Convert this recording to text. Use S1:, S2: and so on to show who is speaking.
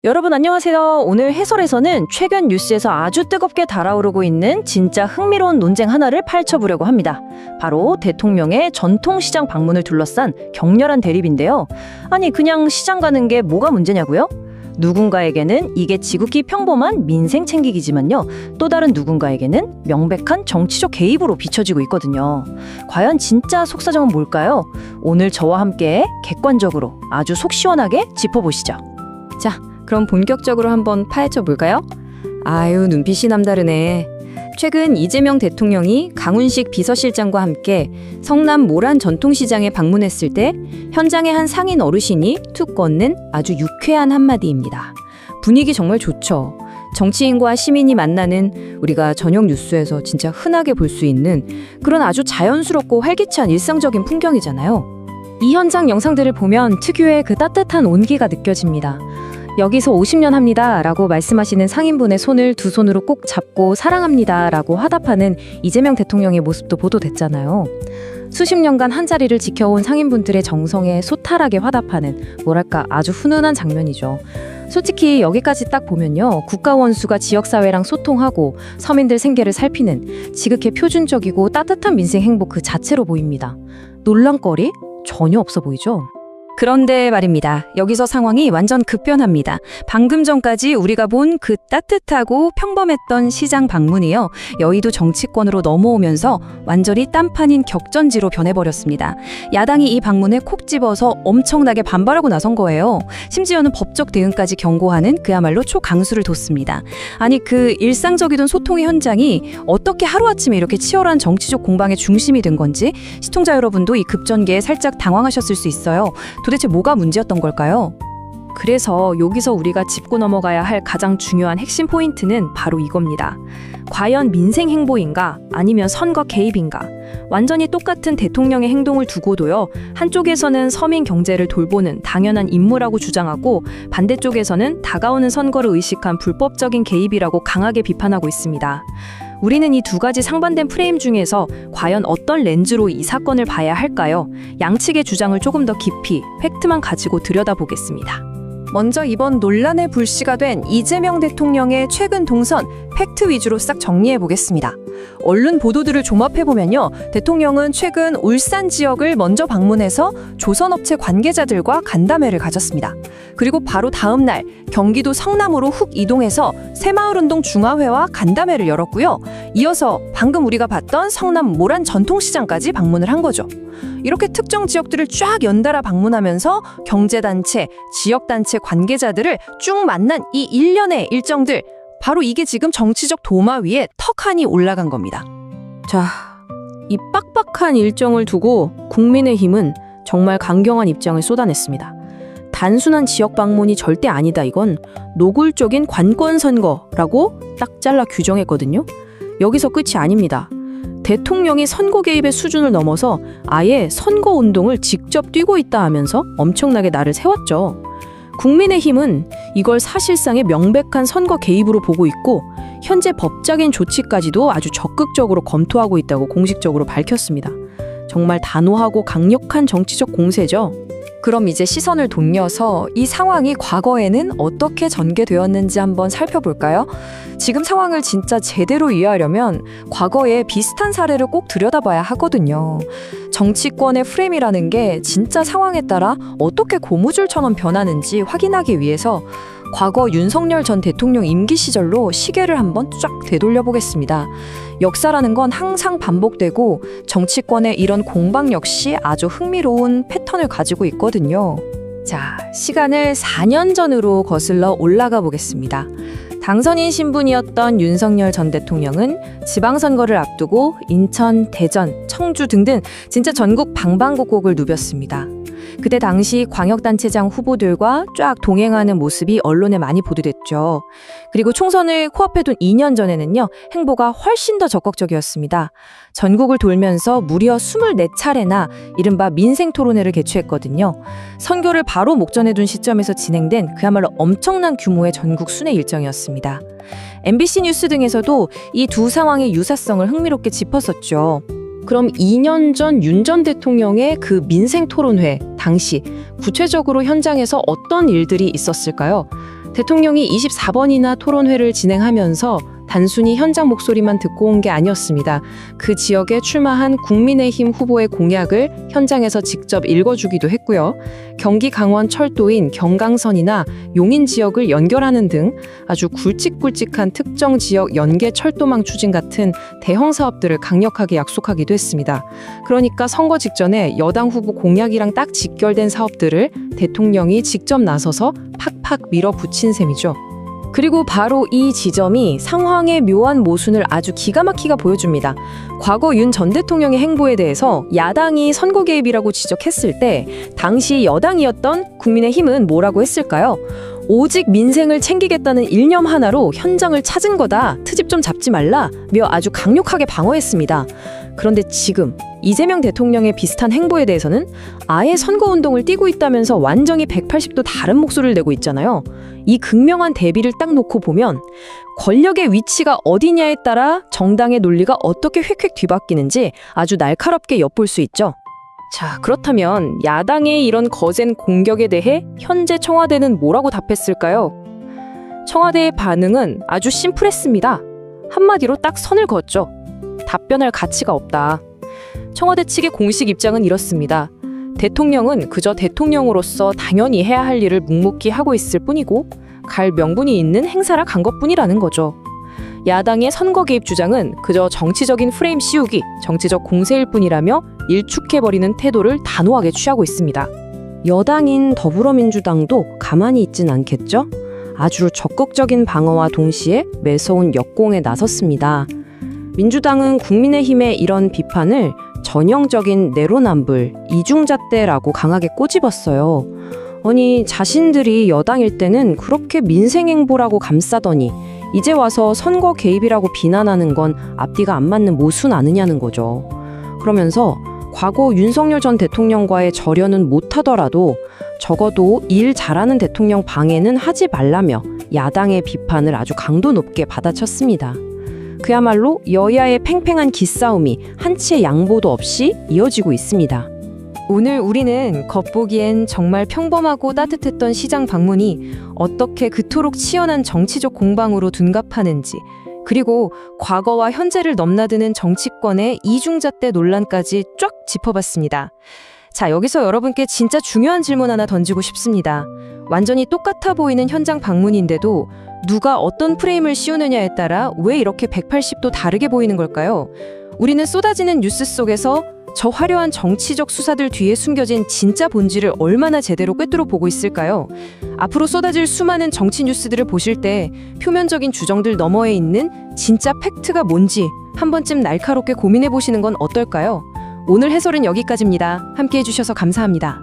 S1: 여러분 안녕하세요. 오늘 해설에서는 최근 뉴스에서 아주 뜨겁게 달아오르고 있는 진짜 흥미로운 논쟁 하나를 파헤쳐보려고 합니다. 바로 대통령의 전통시장 방문을 둘러싼 격렬한 대립인데요. 아니 그냥 시장 가는 게 뭐가 문제냐고요? 누군가에게는 이게 지극히 평범한 민생 챙기기지만요. 또 다른 누군가에게는 명백한 정치적 개입으로 비춰지고 있거든요. 과연 진짜 속사정은 뭘까요? 오늘 저와 함께 객관적으로 아주 속 시원하게 짚어보시죠.
S2: 자, 그럼 본격적으로 한번 파헤쳐 볼까요? 아유, 눈빛이 남다르네. 최근 이재명 대통령이 강훈식 비서실장과 함께 성남 모란 전통시장에 방문했을 때 현장의 한 상인 어르신이 툭 건넨 아주 유쾌한 한마디입니다. 분위기 정말 좋죠. 정치인과 시민이 만나는 우리가 저녁 뉴스에서 진짜 흔하게 볼 수 있는 그런 아주 자연스럽고 활기찬 일상적인 풍경이잖아요. 이 현장 영상들을 보면 특유의 그 따뜻한 온기가 느껴집니다. 여기서 50년 합니다 라고 말씀하시는 상인분의 손을 두 손으로 꼭 잡고 사랑합니다 라고 화답하는 이재명 대통령의 모습도 보도됐잖아요. 수십 년간 한자리를 지켜온 상인분들의 정성에 소탈하게 화답하는 뭐랄까 아주 훈훈한 장면이죠. 솔직히 여기까지 딱 보면요. 국가원수가 지역사회랑 소통하고 서민들 생계를 살피는 지극히 표준적이고 따뜻한 민생 행복 그 자체로 보입니다. 논란거리? 전혀 없어 보이죠? 그런데 말입니다. 여기서 상황이 완전 급변합니다. 방금 전까지 우리가 본 그 따뜻하고 평범했던 시장 방문이요. 여의도 정치권으로 넘어오면서 완전히 딴판인 격전지로 변해버렸습니다. 야당이 이 방문에 콕 집어서 엄청나게 반발하고 나선 거예요. 심지어는 법적 대응까지 경고하는 그야말로 초강수를 뒀습니다. 아니 그 일상적이던 소통의 현장이 어떻게 하루아침에 이렇게 치열한 정치적 공방의 중심이 된 건지 시청자 여러분도 이 급전개에 살짝 당황하셨을 수 있어요. 도대체 뭐가 문제였던 걸까요? 그래서 여기서 우리가 짚고 넘어가야 할 가장 중요한 핵심 포인트는 바로 이겁니다. 과연 민생 행보인가 아니면 선거 개입인가? 완전히 똑같은 대통령의 행동을 두고도요. 한쪽에서는 서민 경제를 돌보는 당연한 임무라고 주장하고 반대쪽에서는 다가오는 선거를 의식한 불법적인 개입이라고 강하게 비판하고 있습니다. 우리는 이 두 가지 상반된 프레임 중에서 과연 어떤 렌즈로 이 사건을 봐야 할까요? 양측의 주장을 조금 더 깊이 팩트만 가지고 들여다보겠습니다. 먼저 이번 논란의 불씨가 된 이재명 대통령의 최근 동선 팩트 위주로 싹 정리해 보겠습니다. 언론 보도들을 종합해보면요. 대통령은 최근 울산 지역을 먼저 방문해서 조선업체 관계자들과 간담회를 가졌습니다. 그리고 바로 다음 날 경기도 성남으로 훅 이동해서 새마을운동 중화회와 간담회를 열었고요. 이어서 방금 우리가 봤던 성남 모란 전통시장까지 방문을 한 거죠. 이렇게 특정 지역들을 쫙 연달아 방문하면서 경제단체, 지역단체 관계자들을 쭉 만난 이 일련의 일정들, 바로 이게 지금 정치적 도마 위에 턱하니 올라간 겁니다. 자, 이 빡빡한 일정을 두고 국민의힘은 정말 강경한 입장을 쏟아냈습니다. 단순한 지역 방문이 절대 아니다. 이건 노골적인 관권 선거라고 딱 잘라 규정했거든요. 여기서 끝이 아닙니다. 대통령이 선거 개입의 수준을 넘어서 아예 선거 운동을 직접 뛰고 있다 하면서 엄청나게 날을 세웠죠. 국민의힘은 이걸 사실상의 명백한 선거 개입으로 보고 있고 현재 법적인 조치까지도 아주 적극적으로 검토하고 있다고 공식적으로 밝혔습니다. 정말 단호하고 강력한 정치적 공세죠. 그럼 이제 시선을 돌려서 이 상황이 과거에는 어떻게 전개되었는지 한번 살펴볼까요? 지금 상황을 진짜 제대로 이해하려면 과거에 비슷한 사례를 꼭 들여다봐야 하거든요. 정치권의 프레임이라는 게 진짜 상황에 따라 어떻게 고무줄처럼 변하는지 확인하기 위해서 과거 윤석열 전 대통령 임기 시절로 시계를 한번 쫙 되돌려 보겠습니다. 역사라는 건 항상 반복되고 정치권의 이런 공방 역시 아주 흥미로운 패턴을 가지고 있거든요. 자, 시간을 4년 전으로 거슬러 올라가 보겠습니다. 당선인 신분이었던 윤석열 전 대통령은 지방선거를 앞두고 인천, 대전, 청주 등등 진짜 전국 방방곡곡을 누볐습니다. 그때 당시 광역단체장 후보들과 쫙 동행하는 모습이 언론에 많이 보도됐죠. 그리고 총선을 코앞에 둔 2년 전에는요, 행보가 훨씬 더 적극적이었습니다. 전국을 돌면서 무려 24차례나 이른바 민생토론회를 개최했거든요. 선거를 바로 목전에 둔 시점에서 진행된 그야말로 엄청난 규모의 전국 순회 일정이었습니다. MBC 뉴스 등에서도 이 두 상황의 유사성을 흥미롭게 짚었었죠. 그럼 2년 전 윤 전 대통령의 그 민생 토론회 당시 구체적으로 현장에서 어떤 일들이 있었을까요?
S3: 대통령이 24번이나 토론회를 진행하면서 단순히 현장 목소리만 듣고 온 게 아니었습니다. 그 지역에 출마한 국민의힘 후보의 공약을 현장에서 직접 읽어주기도 했고요. 경기 강원 철도인 경강선이나 용인 지역을 연결하는 등 아주 굵직굵직한 특정 지역 연계 철도망 추진 같은 대형 사업들을 강력하게 약속하기도 했습니다. 그러니까 선거 직전에 여당 후보 공약이랑 딱 직결된 사업들을 대통령이 직접 나서서 팍팍 밀어붙인 셈이죠.
S2: 그리고 바로 이 지점이 상황의 묘한 모순을 아주 기가 막히게 보여줍니다. 과거 윤 전 대통령의 행보에 대해서 야당이 선거 개입이라고 지적했을 때 당시 여당이었던 국민의힘은 뭐라고 했을까요? 오직 민생을 챙기겠다는 일념 하나로 현장을 찾은 거다. 트집 좀 잡지 말라며 아주 강력하게 방어했습니다. 그런데 지금 이재명 대통령의 비슷한 행보에 대해서는 아예 선거운동을 띄고 있다면서 완전히 180도 다른 목소리를 내고 있잖아요. 이 극명한 대비를 딱 놓고 보면 권력의 위치가 어디냐에 따라 정당의 논리가 어떻게 휙휙 뒤바뀌는지 아주 날카롭게 엿볼 수 있죠. 자, 그렇다면 야당의 이런 거센 공격에 대해 현재 청와대는 뭐라고 답했을까요? 청와대의 반응은 아주 심플했습니다. 한마디로 딱 선을 그었죠. 답변할 가치가 없다. 청와대 측의 공식 입장은 이렇습니다. 대통령은 그저 대통령으로서 당연히 해야 할 일을 묵묵히 하고 있을 뿐이고 갈 명분이 있는 행사라 간 것뿐이라는 거죠. 야당의 선거 개입 주장은 그저 정치적인 프레임 씌우기, 정치적 공세일 뿐이라며 일축해버리는 태도를 단호하게 취하고 있습니다. 여당인 더불어민주당도 가만히 있진 않겠죠? 아주 적극적인 방어와 동시에 매서운 역공에 나섰습니다. 민주당은 국민의힘의 이런 비판을 전형적인 내로남불, 이중잣대라고 강하게 꼬집었어요. 아니, 자신들이 여당일 때는 그렇게 민생행보라고 감싸더니 이제 와서 선거 개입이라고 비난하는 건 앞뒤가 안 맞는 모순 아니냐는 거죠. 그러면서 과거 윤석열 전 대통령과의 절연은 못하더라도 적어도 일 잘하는 대통령 방해는 하지 말라며 야당의 비판을 아주 강도 높게 받아쳤습니다. 그야말로 여야의 팽팽한 기싸움이 한치의 양보도 없이 이어지고 있습니다. 오늘 우리는 겉보기엔 정말 평범하고 따뜻했던 시장 방문이 어떻게 그토록 치열한 정치적 공방으로 둔갑하는지, 그리고 과거와 현재를 넘나드는 정치권의 이중잣대 논란까지 쫙 짚어봤습니다. 자, 여기서 여러분께 진짜 중요한 질문 하나 던지고 싶습니다. 완전히 똑같아 보이는 현장 방문인데도 누가 어떤 프레임을 씌우느냐에 따라 왜 이렇게 180도 다르게 보이는 걸까요? 우리는 쏟아지는 뉴스 속에서 저 화려한 정치적 수사들 뒤에 숨겨진 진짜 본질을 얼마나 제대로 꿰뚫어 보고 있을까요? 앞으로 쏟아질 수많은 정치 뉴스들을 보실 때 표면적인 주정들 너머에 있는 진짜 팩트가 뭔지 한 번쯤 날카롭게 고민해 보시는 건 어떨까요? 오늘 해설은 여기까지입니다. 함께 해주셔서 감사합니다.